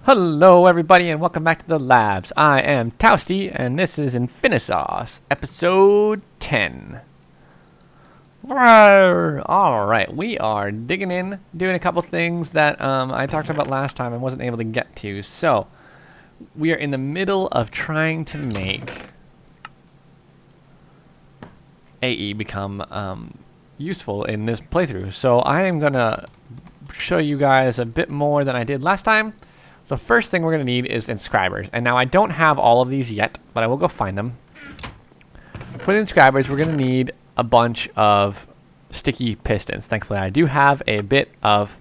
Hello everybody and welcome back to the labs. I am Towsty and this is InfiniSauce, episode 10. Alright, we are digging in, doing a couple things that I talked about last time and wasn't able to get to. So, we are in the middle of trying to make AE become useful in this playthrough. So I am going to show you guys a bit more than I did last time. So first thing we're going to need is inscribers. And now I don't have all of these yet, but I will go find them. For the inscribers, we're going to need a bunch of sticky pistons. Thankfully, I do have a bit of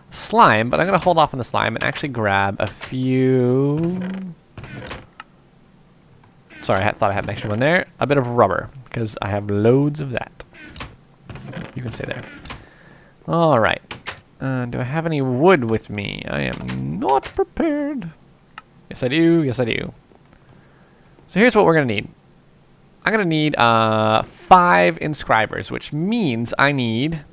slime, but I'm going to hold off on the slime and actually grab a few... Sorry, I thought I had an extra one there. A bit of rubber, because I have loads of that. You can stay there. All right. Do I have any wood with me? I am not prepared. Yes, I do. Yes, I do. So here's what we're going to need. I'm going to need 5 inscribers, which means I need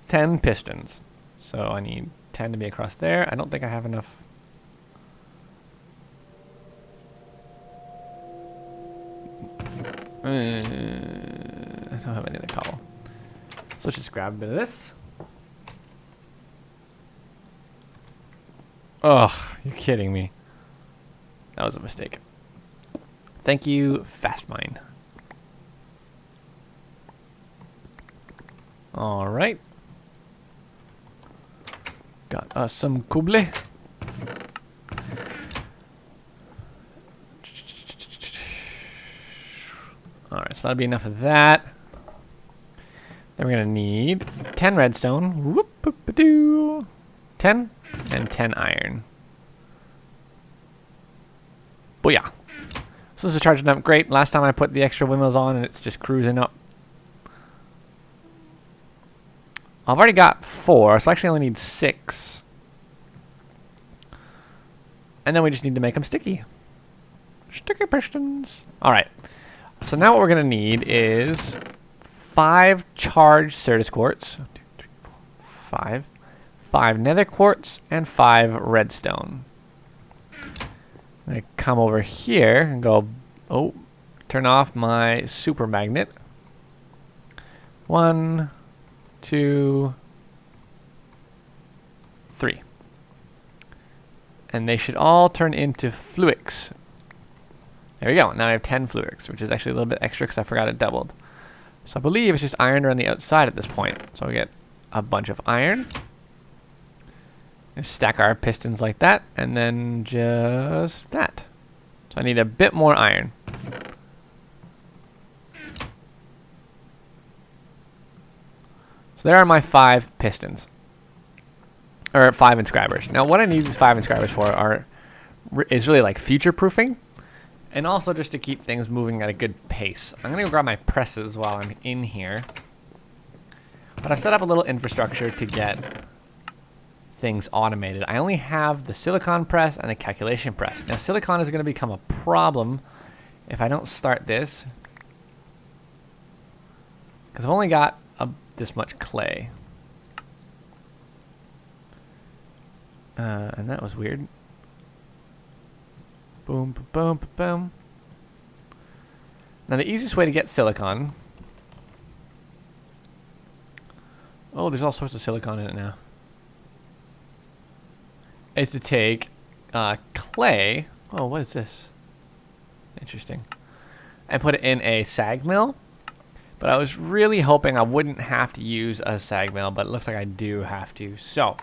10 pistons. So I need 10 to be across there. I don't think I have enough. I don't have any of the cobble. So let's just grab a bit of this. Ugh, you're kidding me. That was a mistake. Thank you, Fastmine. Alright. Got us some cobble. Alright, so that'll be enough of that. Then we're going to need 10 redstone, 10, and 10 iron. Booyah. So this is charging up great. Last time I put the extra windmills on and it's just cruising up. I've already got 4, so I actually only need 6. And then we just need to make them sticky. Sticky pistons. Alright. So now what we're going to need is 5 charged Certus quartz, 1, 2, 3, 4, 5, 5 nether quartz, and 5 redstone. I'm going to come over here and go, turn off my super magnet. 1, 2, 3. And they should all turn into fluics. There we go. Now I have 10 fluics, which is actually a little bit extra because I forgot it doubled. So I believe it's just iron around the outside at this point. So we get a bunch of iron. Just stack our pistons like that, and then just that. So I need a bit more iron. So there are my 5 pistons. Or 5 inscribers. Now what I need these 5 inscribers for is really like future proofing. And also just to keep things moving at a good pace. I'm going to go grab my presses while I'm in here. But I've set up a little infrastructure to get things automated. I only have the silicon press and the calculation press. Now silicon is going to become a problem if I don't start this. Because I've only got this much clay. And that was weird. Boom, boom, boom, boom. Now the easiest way to get silicon... Oh, there's all sorts of silicon in it now. Is to take clay... Oh, what is this? Interesting. And put it in a sag mill. But I was really hoping I wouldn't have to use a sag mill, but it looks like I do have to. So,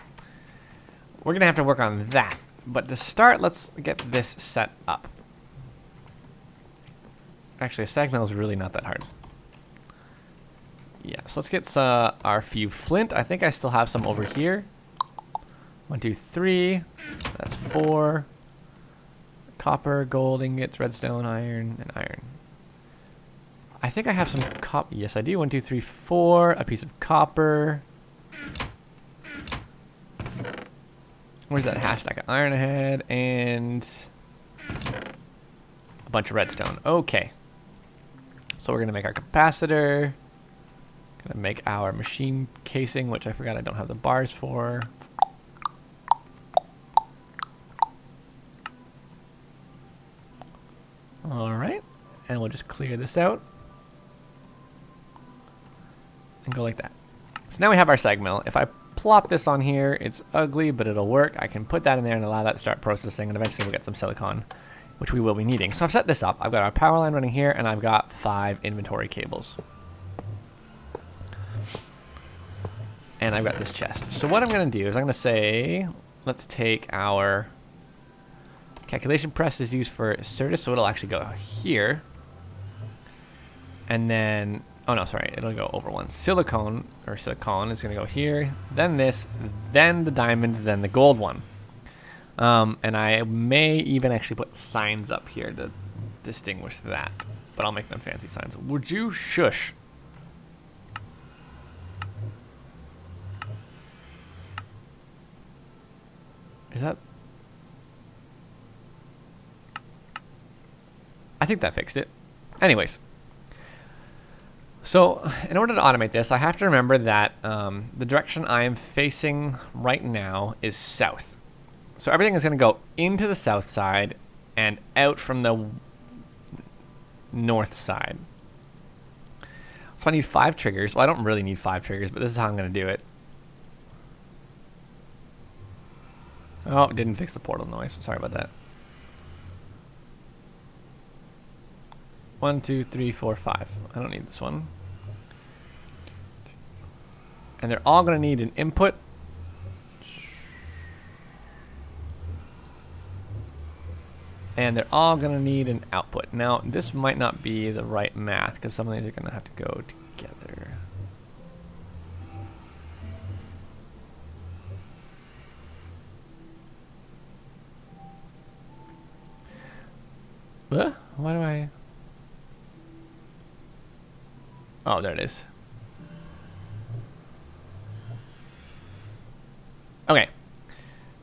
we're going to have to work on that. But to start, let's get this set up. Actually, a sag mill is really not that hard. Yeah, so let's get our few flint. I think I still have some over here. 1, 2, 3. That's 4. Copper, gold ingots, redstone, iron, and iron. I think I have some copper. Yes, I do. 1, 2, 3, 4. A piece of copper. Where's that hash stack of iron ahead? And a bunch of redstone. Okay. So we're going to make our capacitor. Going to make our machine casing, which I forgot I don't have the bars for. we'll just clear this out. And go like that. So now we have our seg mill. If I plop this on here, it's ugly, but it'll work. I can put that in there and allow that to start processing, and eventually we'll get some silicon, which we will be needing. So I've set this up. I've got our power line running here, and I've got 5 inventory cables. And I've got this chest. So what I'm going to do is I'm going to say, let's take our calculation press is used for Certus, so it'll actually go here. And then, oh no, sorry, it'll go over one. Silicon is going to go here, then this, then the diamond, then the gold one. And I may even actually put signs up here to distinguish that, but I'll make them fancy signs. Would you shush? Is that? I think that fixed it. Anyways. So, in order to automate this, I have to remember that the direction I am facing right now is south. So everything is going to go into the south side and out from the north side. So I need 5 triggers. Well, I don't really need 5 triggers, but this is how I'm going to do it. Oh, it didn't fix the portal noise. Sorry about that. 1, 2, 3, 4, 5. I don't need this one. And they're all going to need an input. And they're all going to need an output. Now, this might not be the right math, because some of these are going to have to go together. Why do I... Oh, there it is. Okay.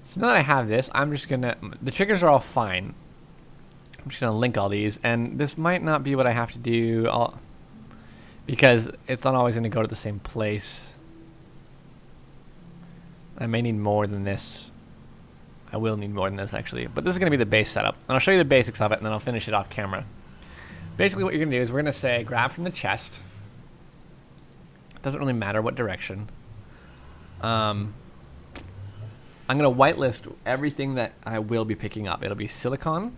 So now that I have this, I'm just going to... The triggers are all fine. I'm just going to link all these, and this might not be what I have to do because it's not always going to go to the same place. I may need more than this. I will need more than this, actually. But this is going to be the base setup. And I'll show you the basics of it, and then I'll finish it off camera. Basically, what you're going to do is we're going to say grab from the chest. It doesn't really matter what direction. I'm going to whitelist everything that I will be picking up. It'll be silicon.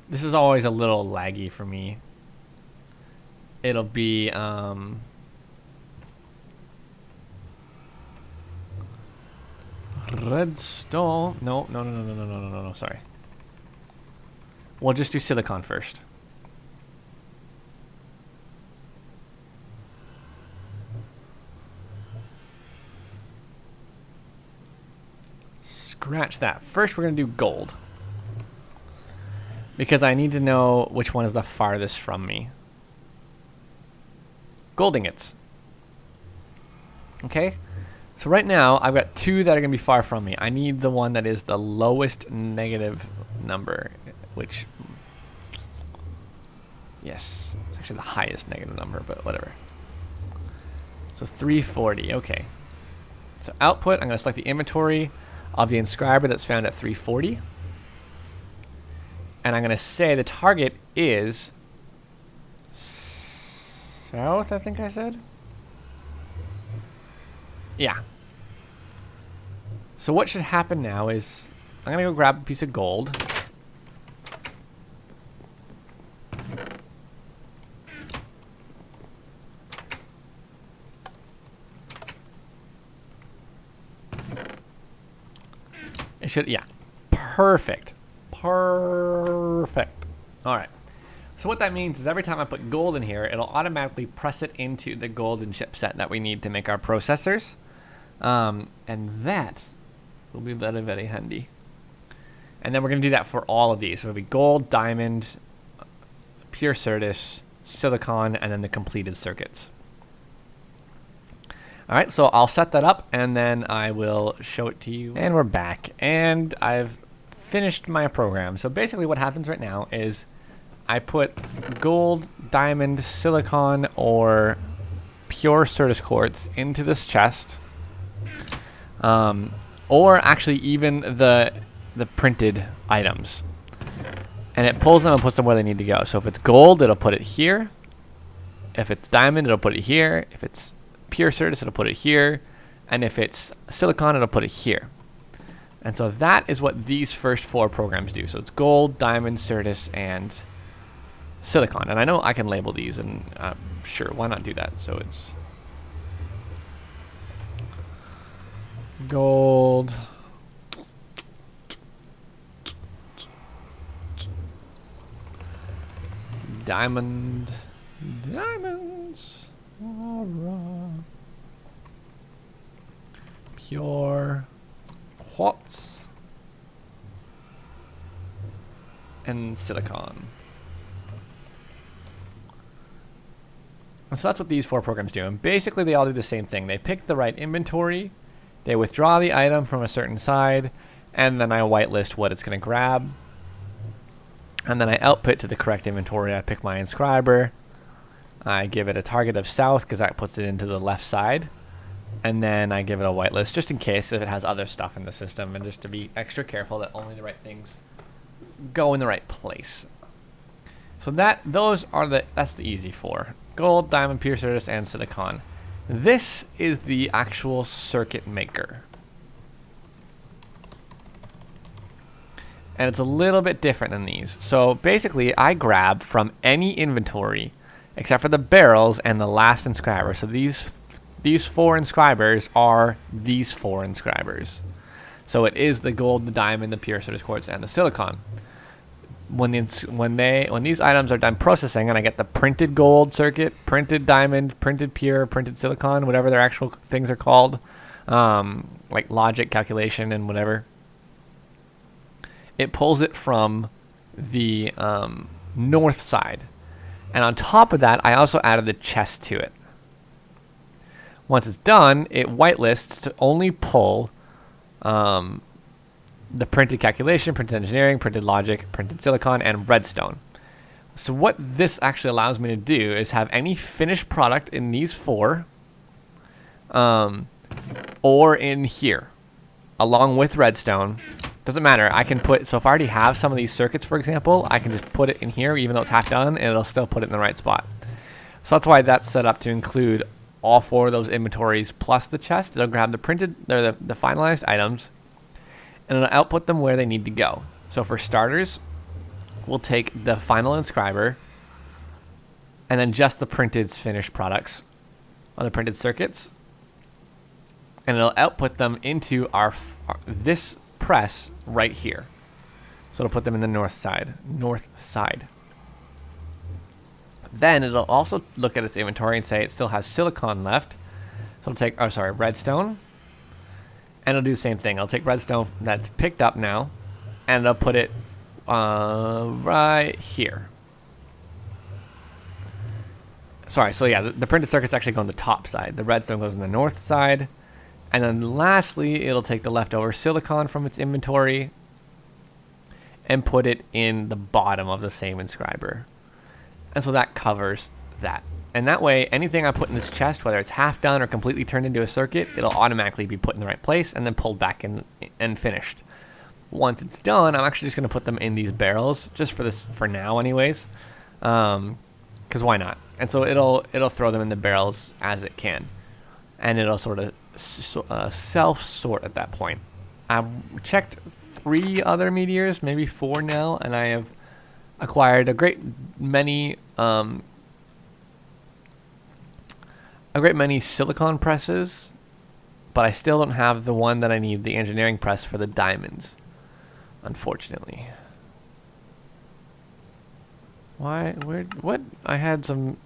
This is always a little laggy for me. It'll be... redstone. No, sorry. We'll just do silicon first. Scratch that. First, we're going to do gold. Because I need to know which one is the farthest from me. Gold ingots. Okay? So right now, I've got 2 that are going to be far from me. I need the one that is the lowest negative number, which... Yes, it's actually the highest negative number, but whatever. So 340, okay. So output, I'm going to select the inventory of the inscriber that's found at 340. And I'm going to say the target is south, I think I said. Yeah. So what should happen now is I'm going to go grab a piece of gold. It should, yeah. Perfect. Perfect. All right. So what that means is every time I put gold in here, it'll automatically press it into the golden chipset that we need to make our processors. And that will be very, very handy. And then we're going to do that for all of these. So it'll be gold, diamond, pure Certus, silicon, and then the completed circuits. All right, so I'll set that up, and then I will show it to you. And we're back, and I've finished my program. So basically what happens right now is I put gold, diamond, silicon, or pure Certus quartz into this chest. Or actually even the printed items. And it pulls them and puts them where they need to go. So if it's gold, it'll put it here. If it's diamond, it'll put it here. If it's pure Certus, it'll put it here. And if it's silicon, it'll put it here. And so that is what these first 4 programs do. So it's gold, diamond, Certus, and silicon. And I know I can label these, and sure, why not do that? So it's gold, diamond, diamonds, pure quartz, and silicon. And so that's what these 4 programs do. And basically they all do the same thing. They pick the right inventory, they withdraw the item from a certain side, and then I whitelist what it's going to grab. And then I output to the correct inventory. I pick my inscriber. I give it a target of south because that puts it into the left side. And then I give it a whitelist just in case if it has other stuff in the system, and just to be extra careful that only the right things go in the right place. So that's the easy 4. Gold, diamond, pure Certus, and silicon. This is the actual circuit maker. And it's a little bit different than these. So basically I grab from any inventory except for the barrels and the last inscriber. So these 4 inscribers are these 4 inscribers. So it is the gold, the diamond, the pure Certus quartz, and the silicon. When these items are done processing and I get the printed gold circuit, printed diamond, printed pure, printed silicon, whatever their actual things are called, like logic, calculation, and whatever, it pulls it from the north side. And on top of that, I also added the chest to it. Once it's done, it whitelists to only pull the printed calculation, printed engineering, printed logic, printed silicon, and redstone. So what this actually allows me to do is have any finished product in these 4 or in here along with redstone. Doesn't matter. I can put, so if I already have some of these circuits, for example, I can just put it in here even though it's half done, and it'll still put it in the right spot. So that's why that's set up to include all 4 of those inventories plus the chest. It'll grab the printed, or the finalized items, and it'll output them where they need to go. So for starters, we'll take the final inscriber and then just the printed finished products on the printed circuits, and it'll output them into this press right here. So it'll put them in the north side. Then it'll also look at its inventory and say it still has silicon left. So it'll take, redstone. And it'll do the same thing. I'll take redstone that's picked up now, and it'll put it right here. Sorry, so yeah, the printed circuits actually go on the top side. The redstone goes on the north side. And then lastly, it'll take the leftover silicon from its inventory and put it in the bottom of the same inscriber. And so that covers that. And that way, anything I put in this chest, whether it's half done or completely turned into a circuit, it'll automatically be put in the right place and then pulled back in and finished. Once it's done, I'm actually just going to put them in these barrels, just for now anyways, because why not? And so it'll throw them in the barrels as it can, and it'll sort of self-sort at that point. I've checked 3 other meteors, maybe 4 now, and I have acquired a great many silicon presses, but I still don't have the one that I need, the engineering press for the diamonds, unfortunately. What? I had some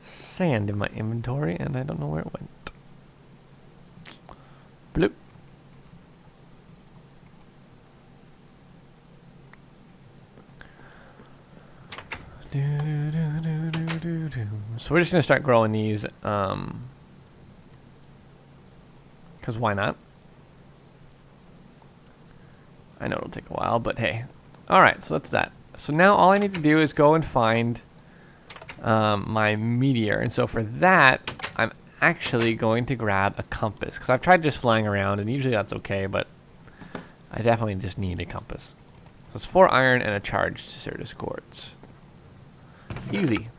sand in my inventory and I don't know where it went. Bloop. So we're just going to start growing these, because why not? I know it'll take a while, but hey. Alright, so that's that. So now all I need to do is go and find my meteor. And so for that, I'm actually going to grab a compass, because I've tried just flying around, and usually that's okay, but I definitely just need a compass. So it's 4 iron and a charged Certus quartz. Easy.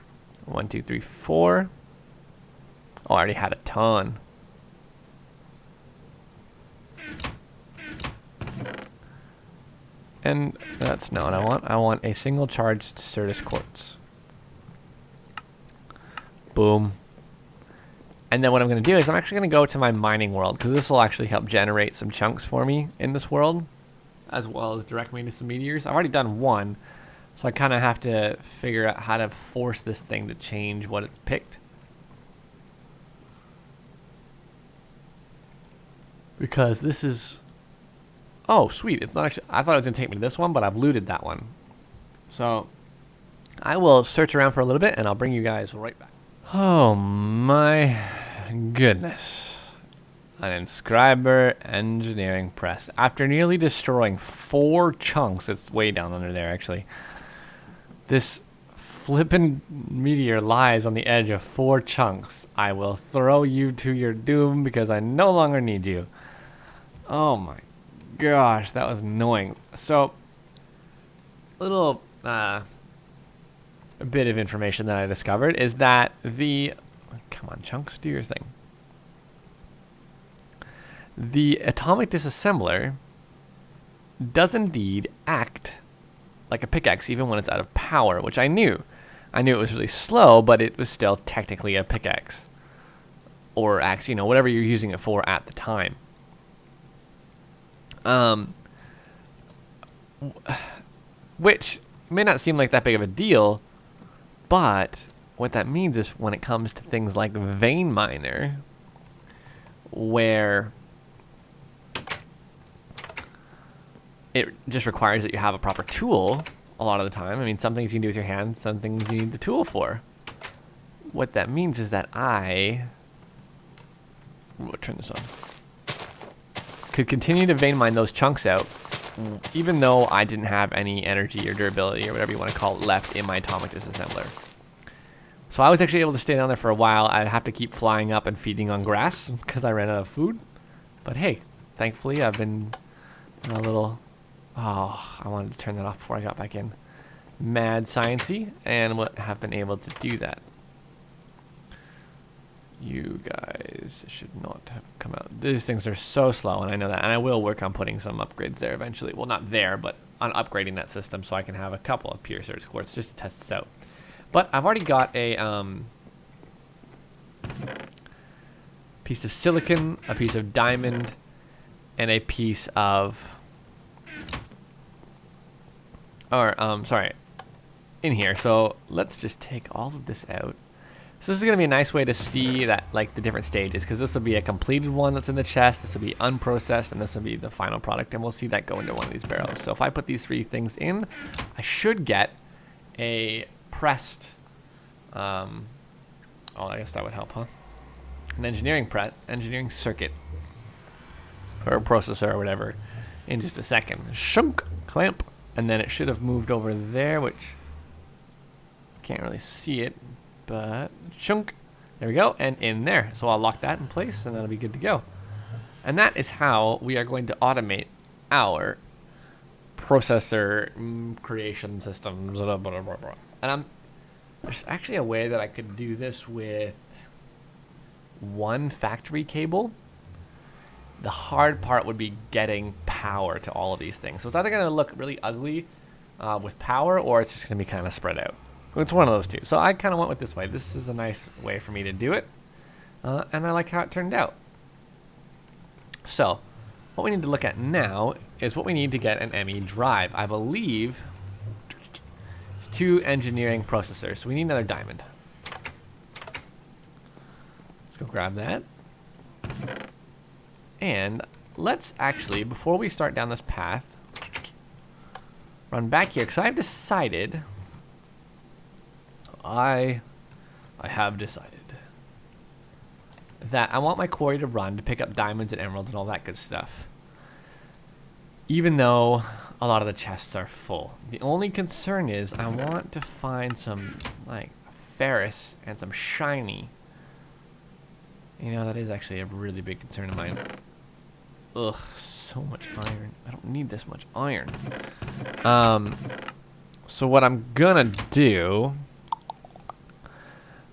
1, 2, 3, 4. Oh, I already had a ton. And that's not what I want. I want a single charged Certus quartz. Boom. And then what I'm going to do is I'm actually going to go to my mining world, because this will actually help generate some chunks for me in this world, as well as direct me to some meteors. I've already done one, so I kind of have to figure out how to force this thing to change what it's picked. Because this is... Oh, sweet. It's not actually... I thought it was going to take me to this one, but I've looted that one. So, I will search around for a little bit, and I'll bring you guys right back. Oh, my goodness. An inscriber engineering press. After nearly destroying 4 chunks, it's way down under there, actually. This flippin' meteor lies on the edge of 4 chunks. I will throw you to your doom because I no longer need you. Oh my gosh, that was annoying. So, a bit of information that I discovered is that the... Come on, chunks, do your thing. The atomic disassembler does indeed act like a pickaxe even when it's out of power, which I knew. I knew it was really slow, but it was still technically a pickaxe. Or axe, you know, whatever you're using it for at the time. Which may not seem like that big of a deal, but what that means is when it comes to things like vein miner, where it just requires that you have a proper tool a lot of the time. I mean, some things you can do with your hand, some things you need the tool for. What that means is that I... We'll turn this on. Could continue to vein mine those chunks out, even though I didn't have any energy or durability or whatever you want to call it left in my atomic disassembler. So I was actually able to stay down there for a while. I'd have to keep flying up and feeding on grass because I ran out of food. But hey, thankfully I've been a little... Oh, I wanted to turn that off before I got back in. Mad sciencey, and have been able to do that. You guys should not have come out. These things are so slow, and I know that. And I will work on putting some upgrades there eventually. Well, not there, but on upgrading that system so I can have a couple of pure Certus quartz just to test this out. But I've already got a piece of silicon, a piece of diamond, and a piece of... sorry, in here. So let's just take all of this out. So this is going to be a nice way to see that, like, the different stages, because this will be a completed one that's in the chest, this will be unprocessed, and this will be the final product, and we'll see that go into one of these barrels. So if I put these 3 things in, I should get a pressed, oh, I guess that would help, huh? An engineering circuit, or processor, or whatever, in just a second. Shunk, clamp, and then it should have moved over there, which can't really see it. But chunk, there we go, and in there. So I'll lock that in place, and that'll be good to go. And that is how we are going to automate our processor creation systems. And there's actually a way that I could do this with one factory cable. The hard part would be getting power to all of these things. So it's either going to look really ugly with power, or it's just going to be kind of spread out. It's one of those two. So I kind of went with this way. This is a nice way for me to do it. And I like how it turned out. So what we need to look at now is what we need to get an ME drive. I believe it's 2 engineering processors. So we need another diamond. Let's go grab that. And let's actually, before we start down this path, run back here. Because I've decided... I have decided that I want my quarry to run to pick up diamonds and emeralds and all that good stuff. Even though a lot of the chests are full. The only concern is I want to find some, like, ferrous and some shiny. You know, that is actually a really big concern of mine. Ugh, so much iron. I don't need this much iron. So what I'm gonna do,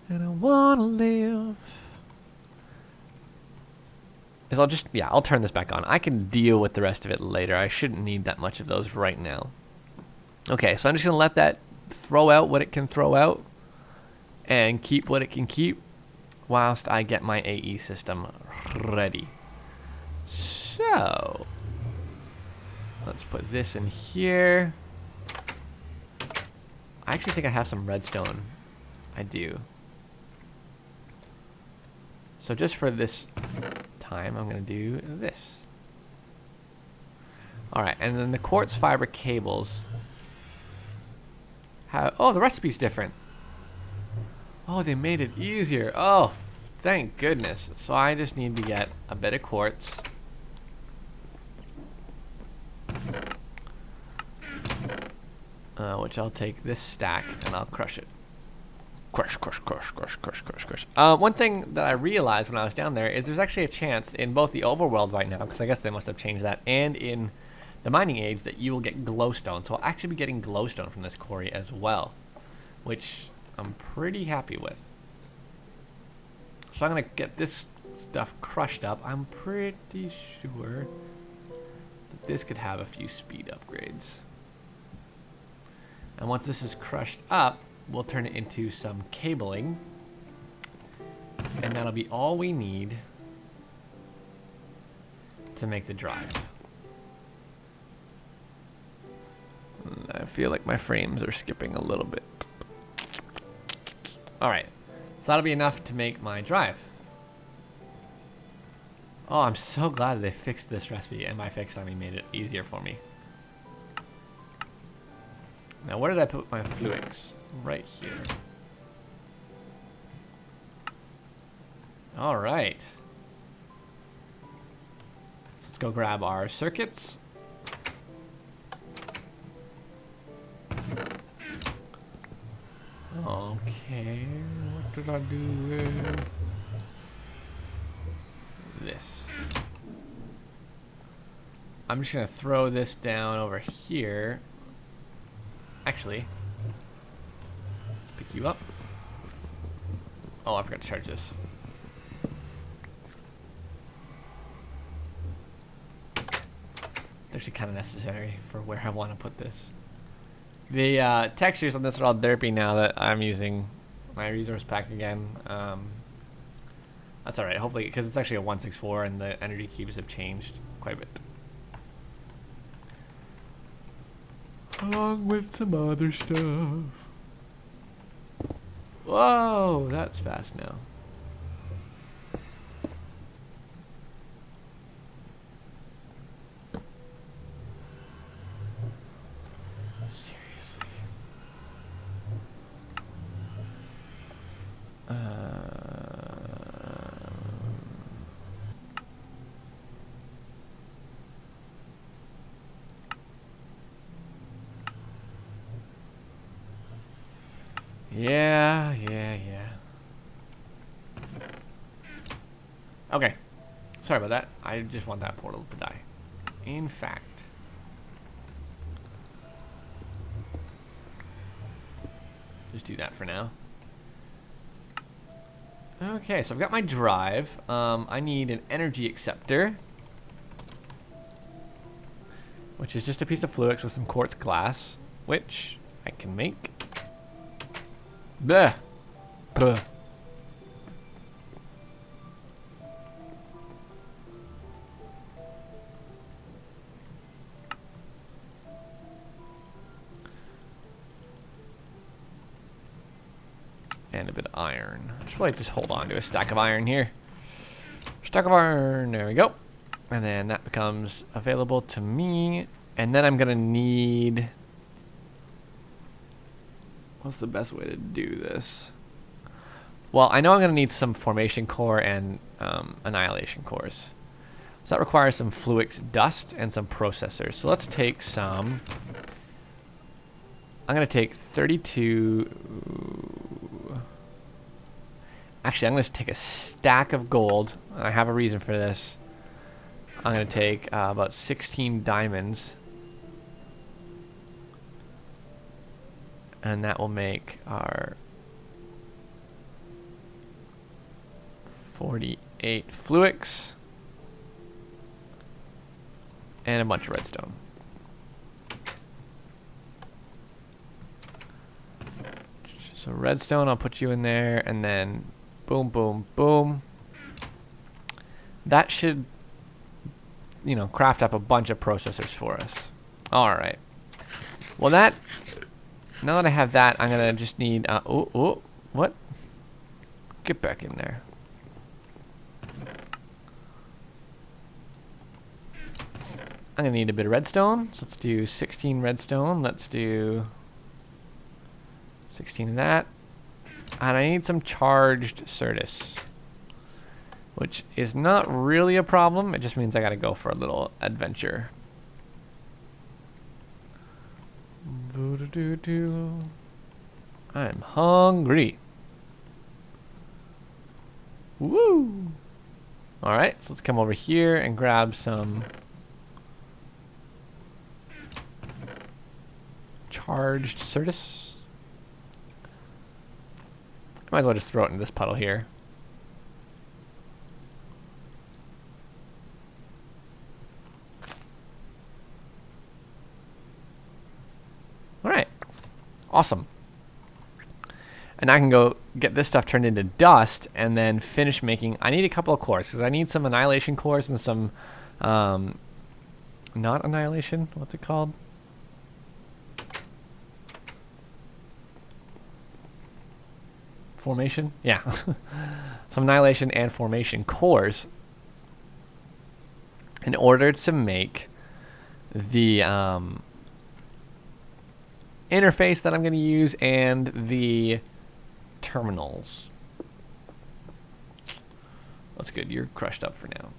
and I wanna live, is I'll turn this back on. I can deal with the rest of it later. I shouldn't need that much of those right now. Okay, so I'm just gonna let that throw out what it can throw out and keep what it can keep whilst I get my AE system ready. So let's put this in here. I actually think I have some redstone. I do. So just for this time, I'm going to do this. Alright, and then the quartz fiber cables have... Oh, the recipe's different. Oh, they made it easier. Oh, thank goodness. So I just need to get a bit of quartz. Which I'll take this stack and I'll crush it. Crush, crush, crush, crush, crush, crush, crush. One thing that I realized when I was down there is there's actually a chance in both the overworld right now, because I guess they must have changed that, and in the mining age that you will get glowstone. So I'll actually be getting glowstone from this quarry as well, which I'm pretty happy with. So I'm going to get this stuff crushed up. I'm pretty sure that this could have a few speed upgrades. And once this is crushed up, we'll turn it into some cabling. And that'll be all we need to make the drive. I feel like my frames are skipping a little bit. Alright, so that'll be enough to make my drive. Oh, I'm so glad they fixed this recipe, and by fixed I mean made it easier for me. Now, where did I put my fluids? Right here. Alright. Let's go grab our circuits. Okay, what did I do with this? I'm just gonna throw this down over here. Actually, let's pick you up. Oh, I forgot to charge this. It's actually kind of necessary for where I want to put this. The textures on this are all derpy now that I'm using my resource pack again. That's alright, hopefully, because it's actually a 164 and the energy cubes have changed quite a bit. Along with some other stuff. Whoa, that's fast now. Seriously. Yeah. Okay. Sorry about that. I just want that portal to die. In fact. Just do that for now. Okay, so I've got my drive. I need an energy acceptor, which is just a piece of fluix with some quartz glass, which I can make. Bleh. Puh. And a bit of iron. I should probably just hold on to a stack of iron here. Stack of iron. There we go. And then that becomes available to me. And then I'm going to need... What's the best way to do this? Well, I know I'm going to need some formation core and annihilation cores. So that requires some fluix dust and some processors. So let's take some... I'm going to take 32... Actually, I'm going to take a stack of gold. I have a reason for this. I'm going to take about 16 diamonds. And that will make our 48 fluix. And a bunch of redstone. So redstone, I'll put you in there, and then boom, boom, boom. That should, you know, craft up a bunch of processors for us. All right. Well, that, now that I have that, I'm gonna just need, oh, what? Get back in there. I'm gonna need a bit of redstone, so let's do 16 redstone. Let's do 16 of that. And I need some charged Certus, which is not really a problem. It just means I gotta go for a little adventure. I'm hungry. Woo! Alright, so let's come over here and grab some charged Certus. Might as well just throw it in this puddle here. Alright. Awesome. And I can go get this stuff turned into dust and then finish making... I need a couple of cores, because I need some annihilation cores and some... not annihilation, what's it called? Formation? Yeah. Some annihilation and formation cores in order to make the interface that I'm going to use and the terminals. That's good. You're crushed up for now.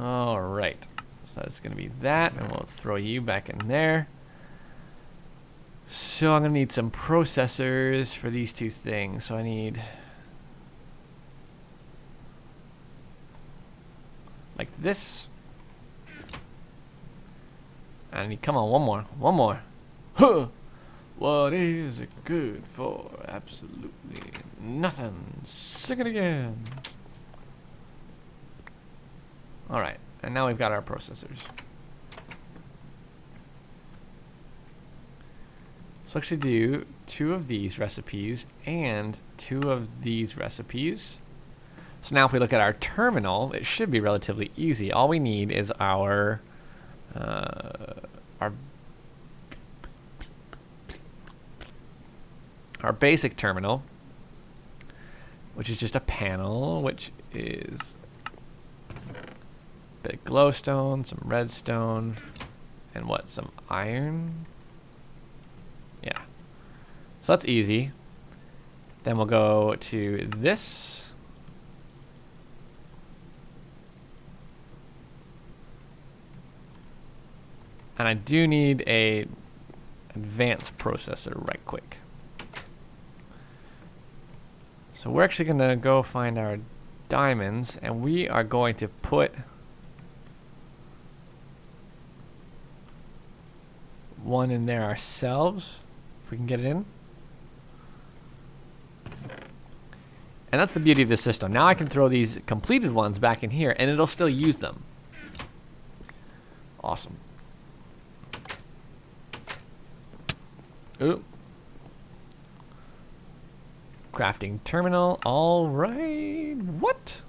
All right. So that's going to be that, and we'll throw you back in there. So I'm going to need some processors for these two things. So I need like this. I need, come on, one more. Huh! What is it good for? Absolutely nothing. Sing it again. All right, and now we've got our processors. So actually do 2 of these recipes and 2 of these recipes. So now if we look at our terminal, it should be relatively easy. All we need is our basic terminal, which is just a panel, which is a bit of glowstone, some redstone, and what, some iron? Yeah. So that's easy. Then we'll go to this. And I do need a advanced processor right quick. So we're actually going to go find our diamonds, and we are going to put one in there ourselves, if we can get it in. And that's the beauty of this system. Now I can throw these completed ones back in here, and it'll still use them. Awesome. Ooh. Crafting terminal. All right. What?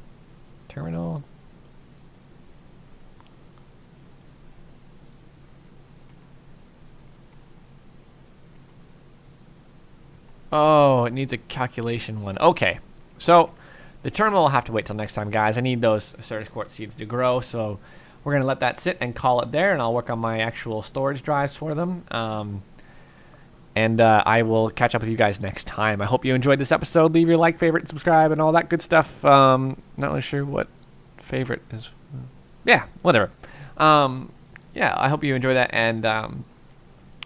Terminal. Oh, it needs a calculation one. Okay. So the terminal will have to wait till next time, guys. I need those Certus quartz seeds to grow, so we're going to let that sit and call it there, and I'll work on my actual storage drives for them. And I will catch up with you guys next time. I hope you enjoyed this episode. Leave your like, favorite, and subscribe, and all that good stuff. Not really sure what favorite is. Yeah, whatever. Yeah, I hope you enjoy that, and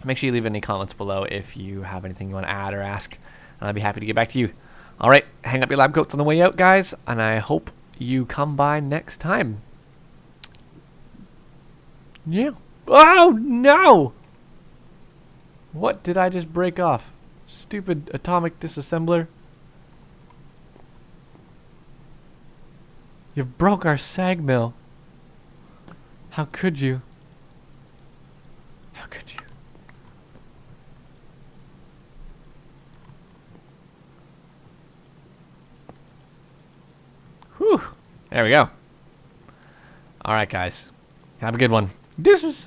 make sure you leave any comments below if you have anything you want to add or ask, and I'd be happy to get back to you. All right, hang up your lab coats on the way out, guys, and I hope you come by next time. Yeah. Oh, no! What did I just break off? Stupid atomic disassembler. You broke our sag mill. How could you? How could you? Whew. There we go. Alright, guys. Have a good one. Deuces.